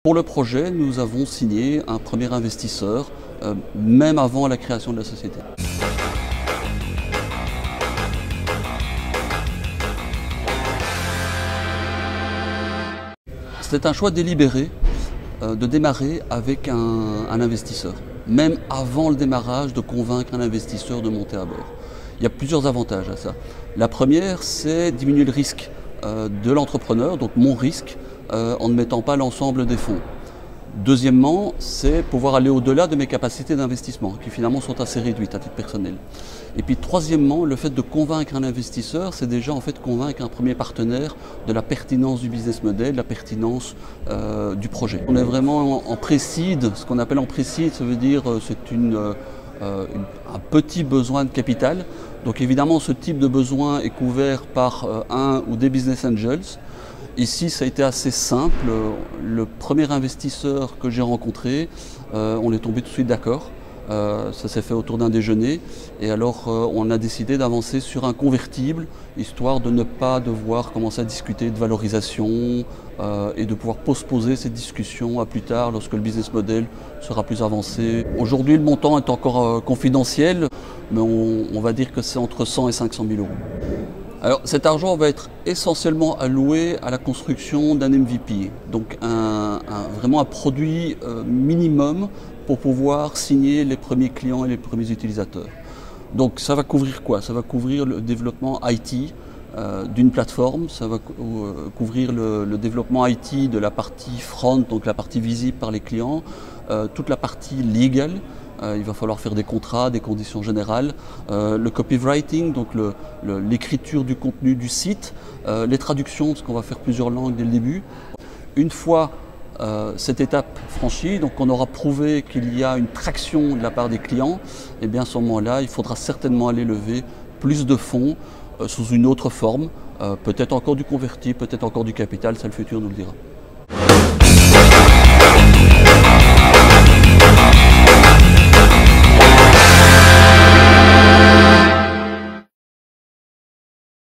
Pour le projet, nous avons signé un premier investisseur, même avant la création de la société. C'était un choix délibéré de démarrer avec un investisseur, même avant le démarrage, de convaincre un investisseur de monter à bord. Il y a plusieurs avantages à ça. La première, c'est diminuer le risque de l'entrepreneur, donc mon risque, en ne mettant pas l'ensemble des fonds. Deuxièmement, c'est pouvoir aller au-delà de mes capacités d'investissement, qui finalement sont assez réduites à titre personnel. Et puis troisièmement, le fait de convaincre un investisseur, c'est déjà en fait convaincre un premier partenaire de la pertinence du business model, de la pertinence du projet. On est vraiment en pré-seed. Ce qu'on appelle en pré-seed, ça veut dire c'est un petit besoin de capital. Donc évidemment, ce type de besoin est couvert par un ou des business angels. Ici, ça a été assez simple. Le premier investisseur que j'ai rencontré, on est tombé tout de suite d'accord. Ça s'est fait autour d'un déjeuner. Et alors, on a décidé d'avancer sur un convertible, histoire de ne pas devoir commencer à discuter de valorisation et de pouvoir postposer cette discussion à plus tard, lorsque le business model sera plus avancé. Aujourd'hui, le montant est encore confidentiel, mais on va dire que c'est entre 100 et 500 000 euros. Alors cet argent va être essentiellement alloué à la construction d'un MVP, donc vraiment un produit minimum pour pouvoir signer les premiers clients et les premiers utilisateurs. Donc ça va couvrir quoi? Ça va couvrir le développement IT d'une plateforme, ça va couvrir le développement IT de la partie front, donc la partie visible par les clients, toute la partie legal. Il va falloir faire des contrats, des conditions générales, le copywriting, donc l'écriture du contenu du site, les traductions, parce qu'on va faire plusieurs langues dès le début. Une fois cette étape franchie, donc on aura prouvé qu'il y a une traction de la part des clients, et bien à ce moment-là, il faudra certainement aller lever plus de fonds sous une autre forme, peut-être encore du converti, peut-être encore du capital, ça le futur nous le dira.